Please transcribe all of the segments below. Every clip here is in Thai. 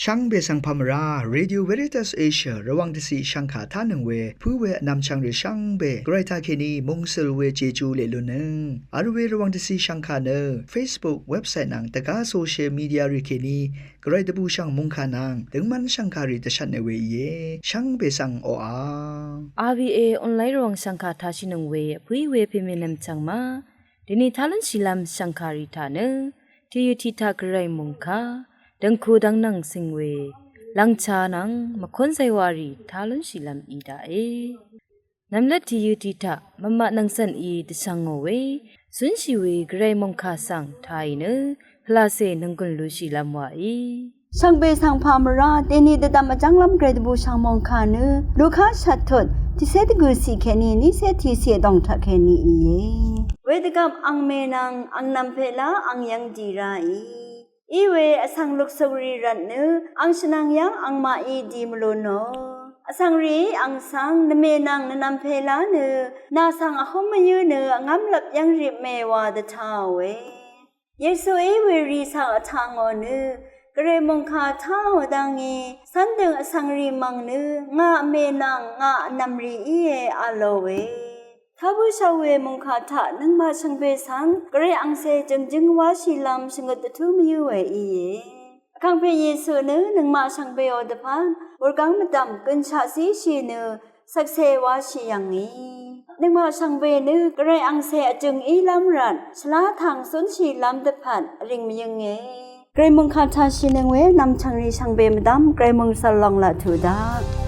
ช่างเบสังพามราเรดิโอเวริตัสเอเชียระวังที่สีช่างขาท่าหนึ่งเวผู้เวนำช่างหรือช่างเบไกรทาเคนีมงเซลเวเจจูเลลุนึงอาร์เวระวังที่สีช่างขาเนอ Facebook เว็บไซต์นังตะกาโซเชียลมีเดียริเคนีไกรตบูช่างมงขานังถึงมันช่างขาริตชันในเวเยช่างเบสังโออา RVA ออนไลน์ระวังช่างขาท่าชินงเวผู้เวพิเมนำช่างมาเดนิทาลันชิลัมช่างขาริทาเนที่อยู่ที่ทักไรมงคาดังคูดังนังสิงเวลังชานังมะคนไซวารีทาลันชิลัมอีดาเอนำเล็ดที่อยู่ที่ทักมะมะนังสันอีดิสังโงเวสุนชิเวไกรมงคาสังไทยเนพลาเซนังกุนลุชิลัมวาอีช่างเบสังพามราเตนีเดดามจังลำเกรดบูช่างมองคาเนลูกค้าชัดทดที่เซตกุสีแค่นี้นี่เซตที่เสียดองทักแค่นี้เอเวดกับอังเมนังอังนำเพลาอังยังจีราอีเวอสังลุกสวรีรันเนอังชนังยังอังมาอีดีมโลโนอสังรีอังสังนเมนังนำเพลาเนนาสังอหมยืเนงำหลับยังริบเมวาดทาเวเยซูเอเวรีสังอทางอเนกเรมงคาท้าวดังงีสันดึงอสังรีมังเนงะเมนังงะนำรีอีเออาโลเวท้าบุชาเวมงคาทะนังมาชังเบสังกเรอังเซจึงวาชิลัมชงกตทุมยูเวอีเยคังเพเยซูเนนังมาชังเบอดพันวรกังมดำกันชาซีชีเนสักเซวาชิยังงีนึกมาชังเบเนกเรอังเซจึงอีลัมรันชลาทางสุนชีลัมดพันริงมียังเงไกรมงคาทาชินังเวนำชังรีชังเบมดำไกรมงสลองละทูดาเ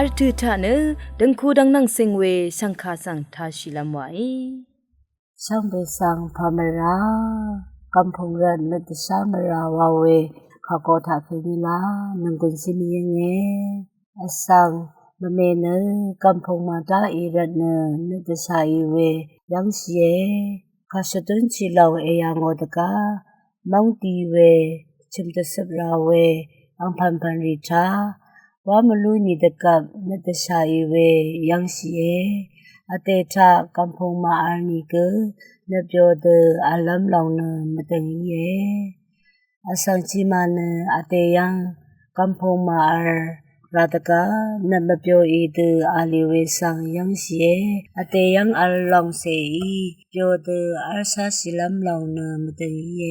ารตุทะเนดังคูดังนังเซงเวสังคาสังทาชิลามไวช่างเบสังพามรากำพงรันนัตสามราวาเวขากอถาเคนิลานังกุนสิมียังเงอสังมะเมเนกำพงมาตาอีรันเนนัตสาอีเวยังเสียข้าชตุนชิลาวเอยางอตกามังตีเวชิมตสับราเวอังพันพันริชาวามลูนิตกับนัตสาอีเวยังเสียอเตชะกำพงมาอานิกนบยอดอาลัมลองเนมตังเยอสังชิมานอเตยังกำพงมาอาราตกานบยออีดอาลิเวสังยังเสียอเตยังอาลองเสยยอดอาสาสิลัมลองเนมตังเย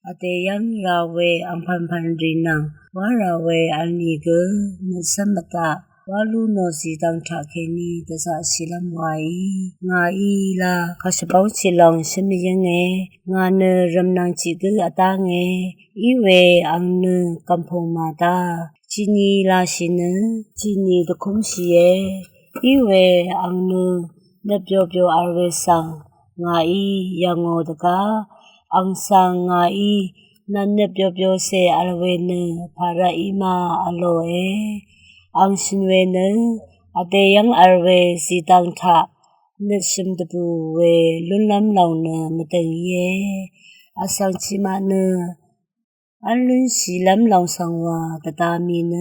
อเตยังราเวอัมพันพันรินังวาราเวอานิกนสัมมตาวาลูโนสีตังทาเคนีตสาสิลัมไวงาอีลาคาชปองชิลองชมิยังเงงาเนรัมนังจิกอตาเงอีเวอังเนกัมพงมาตาจินีลาชินจินีตะคุมชีเยอีเวอังเนนบยอบยออาเวสังงาอียังโอตกาอังสังงาอีนันนบยอบยอเซอาเวเนภาราอิมาอโลเออังชินเวเนอเตยังอาเวสีตังทะนึกชิมตปูเวลุนลำเหล่าเนมตังเยอสังชิมาเนอันลุนสีลำเหล่าสังวาตตามีเน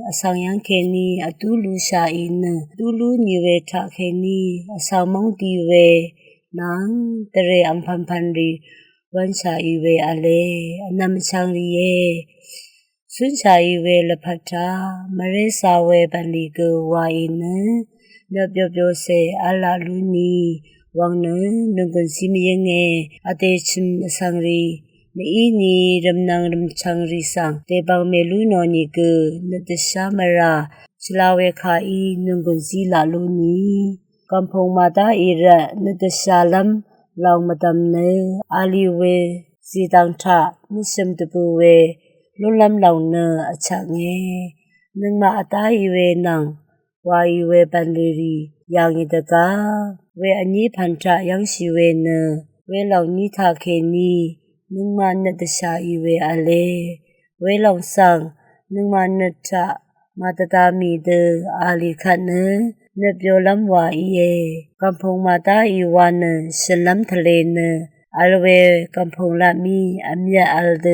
อสังยังเคนีอตุลูชาอินตุลูนิเวทะเคนีอสังมังตีเวนางเตเรอัมพันพันรีวันชาอีเวอเลอนามชังรีเยสุนชาอีเวลพัทามเรสาเวบันลีกวาอินนบยบยเซอาลาลูนีวังเนนกุนซิมียังเงอเตชิมสังรีเมอีนีรำนางรำชังรีสังเตบังเมลูนอนิกนตชามราชลาเวคาอีนกุนซีลาลูนีกัมพงมาตาอีระนตชาลัมลองมาตำเนอาลีเวสีตังทะนิสมตปูเวลุลำเหล่าเนอชักเงนึงมาอตาอีเวนังวาอีเวปันเลรียังยิตกาเวอันนี้พันธะยังชีเวเนเวเหล่านี้ทาเคนีนึงมานัตชาอีเวอเลเวเหล่าสังนึงมานัตชะมาตตามีเดอาลีขันเนเนบโยลัมวาอีเยกัมพงมาตาอีวานชลัมทะเลเนอัลเวกัมพงลามีอัมยาอัลเด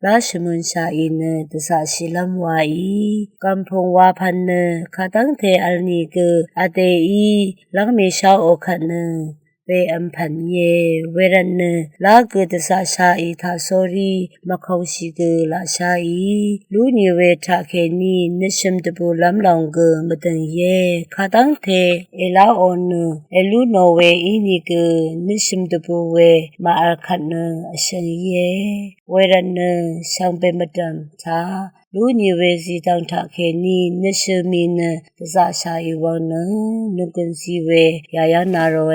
ราชมุนชาอินตสาชิลัมวาอีกัมพงวาพันเนขาตังเทอัลนีกอเตอีลักเมชาโอขันเนเวอัมพันเยเวรันเนลากตสาชาอีทาโซรีมะเขาชิกลาชาอีลูนีเวทาเคนีนิชมตปูลัมลองกมตังเยขาตังเทเอลาโอนเอลูโนเวอีนีกนิชมตปูเวมาอัลขันเนอชังเยเวรันเนชังเปมตัมทาลูนีเวสีตังทาเคนีนิชมีนตสาชาอีวังเนนุกุนซีเวยายานาโรเอ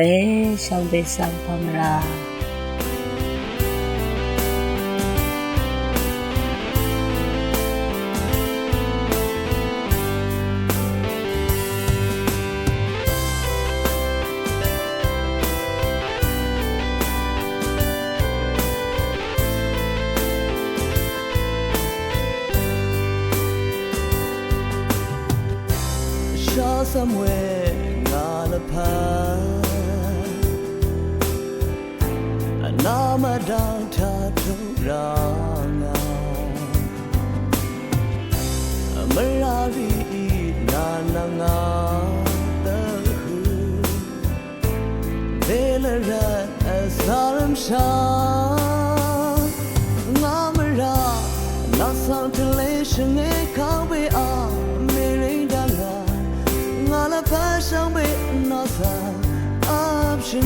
ช่างเบสังพมราsomewhere not apart Anama down to ranga Amarari nananga tahu Velera asaram sha Ngamara nasam telation e kawe a merindanga Ngala pasang be nasa option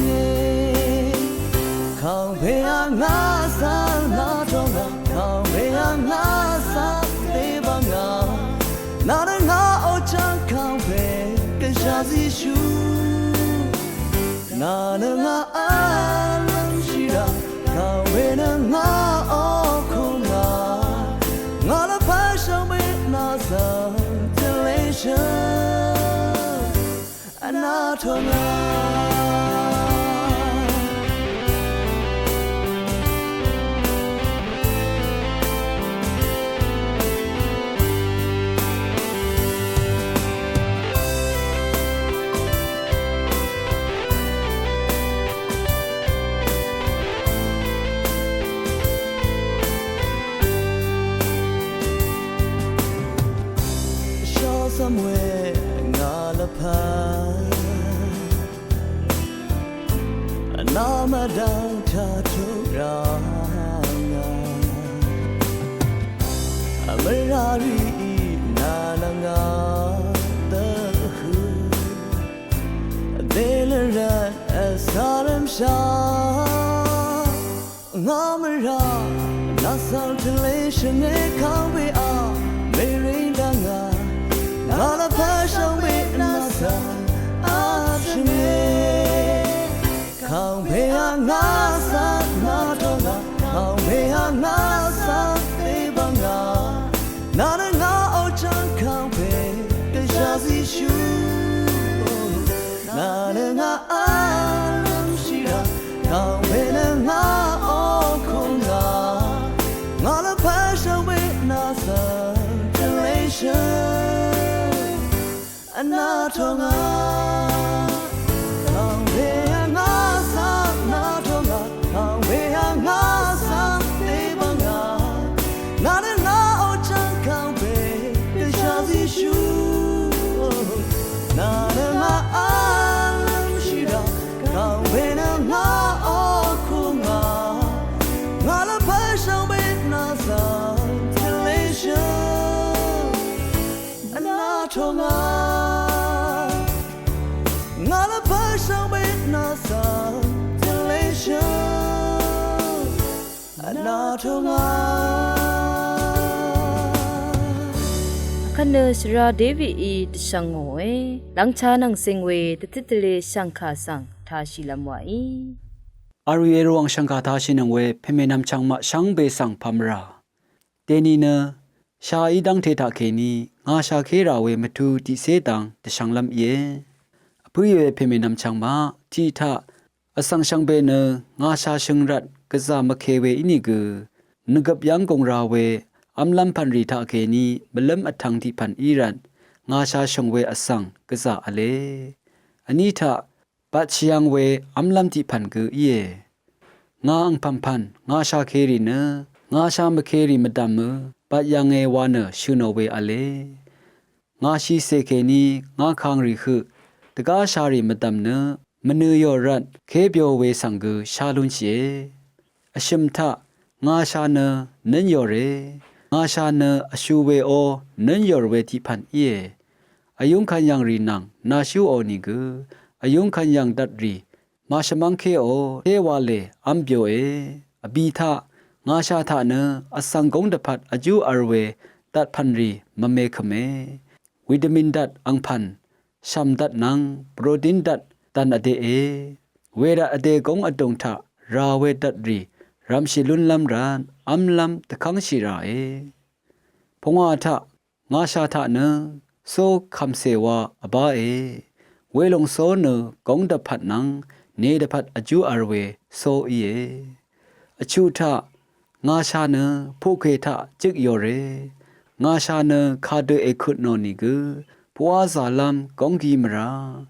Kau be angasa na tonga Kau be angasa te banga Nara nga ocha kau be keshazi shu Nara nga alam shira Kau be na nga okuna Ngala pasang be nasa telation somewhere ngalapan Namadang taturanga Amarari nananga Dahu Delaran asaram shah Ngamara Nasal telation e kawe a Merindanga Nala passion we nasa Achime Kawe a nasa Natonga Kawe a nasa Ebanga Nana nga ochan kawe Kejazi shu Nana nga alam shira Kawe na nga okonga Ngala passion we nasa Relation Anatonga Kawe a nasa Natonga Kawe a nasa Ebanga Nana nga ochan kawe Kejazi shu Nana nga alam shira Kawe na nga okonga Ngala passion we nasa Relation Anatonga Ngala passion we nasa Relation Anatonga Kana Sra Devi e Tshangwe Langcha nang singwe Titile Shankha sang Tashi lamwai Ari Erwang Shankha Tashi nangwe Pemenam Changma Shangbe sang Pamra Teni na Sha idang Teta Keni Nga Sha Kera we Matu Ti Setang Tshanglam ye Apuye Pemenam Changma Tita Asang Shangbe na Nga Sha Shangrat Kaza Makewe inigu Nugap Yang Gong Rawe Amlam Panri Ta Keni Belam Atang Ti Pan Iran Nga Sha Shangwe Asang Kaza Ale Anita Bachiang we Amlam Ti Pan Gu Ye Nga Ang Pampan Nga Sha Keri na Nga Sha Makeri Madamu Batyang E Wana Shuno we Ale Nga Shi Se Keni Nga Kang Ri Hu Daga Shari Madam na Manu Yo Rat Kebyo we Sangu Shalun Che Ashimta Nga Sha na Nen Yore Nga Sha na Ashu we O Nen Yor we Ti Pan Ye Ayung Kan Yang Ri Nang Na Shu O Ni Gu Ayung Kan Yang Dat Ri Ma Shamang Ke O Te Wale Ambyo E Abita Nga Sha Tha na Asang Gong Dapat Aju Arwe Dat Pan Ri Mame Khame Vitamin Dat Ang Pan Sham Dat Nang Protein Dat Tan Ade E Wera Ade Gong Adong Tha Ra We Dat Ri Ram Shilun Lam Ran Am Lam Takang Shira E Ponga Tha Nga Sha Tha na So Kham Se Wa Aba E Welong So na Gong Dapat Nang Ne Dapat Aju Arwe So Ye Achu Tha Nga Sha na Phoke Tha Chik Yore Nga Sha na Khade Ekhut No Ni Gu Pwa Zalam Gonggi Mara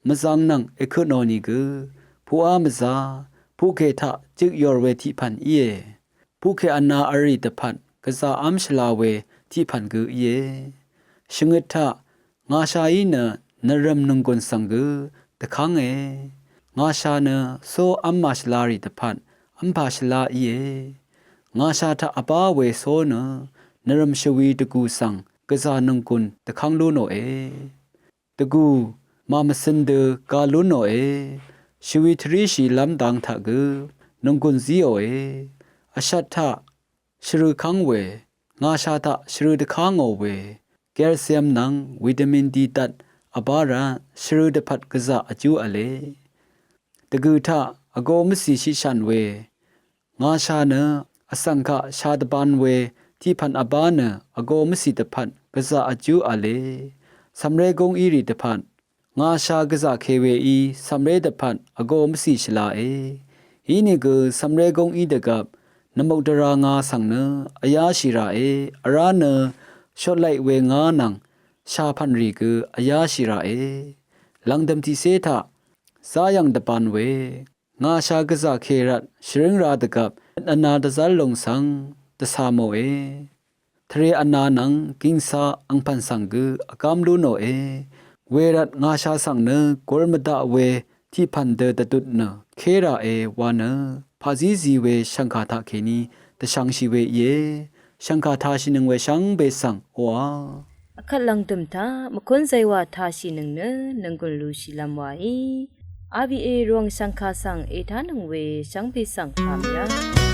Mazang Nang Ekhut No Ni Gu Pwa Maza Phoke Tha Chik Yorwe Ti Pan Ye Phoke Anna Ari Dapat Kaza Amshla We Ti Pan Gu Ye Shingit Tha Nga Sha Ina Naram Nungon Sangu Takang E Nga Sha na So Ammashlari Dapat Ampashla Ye Nga Sha Tha Aba We So na Naram Shawi Tagu Sang Kaza Nungkun Takang Lu No E Tagu Mamasinde Ka Lu No E Shawi Trishi Lam Dang Tha Gu Nungkun Zio E Ashat Tha Shru Kang We Nga Sha Tha Shru Takang O We Calcium Nang Vitamin D Dat Abara Shru Dapat Kaza Aju Ale Tagu Tha Ago Misi Shishan We Nga Sha na Asangka Shadaban We Ti Pan Abana Ago Misi Dapat Kaza Aju Ale Samre Gong Iri Dapat Nga Sha Gaza Kewe I Samre Dapat Ago Misi Shila E Hini Gu Samre Gong I Dagap Namokdara Nga Sang na Aya Shira E Arana Shot Like We Nga Nang Sha Pan Ri Gu Aya Shira E Langdam Ti Se Tha Sayang Dapan We Nga Sha Gaza Kerat Shring Ra Dagap Ana Dazal Long Sang Dasamo E ทะเลอันนานังกิงซาอังพันสังกุอากามลูโนเอเวรัตงาชาสังเนกอลมดาเวที่พันเดตตุดเนเคราเอวานพาซีซีเวชังคาทาเคนีตะชังชีเวเยชังคาทาชินึงเวชังเบสังวาအခက်လန်တမ်တာမခွန်းဆိုင်ဝါထားရှိနငနငကွန်လူရှိလမ်ဝါဤ ABA ရောင်စံခါဆန်အေထာနငဝေစံပိစံဖာမရာ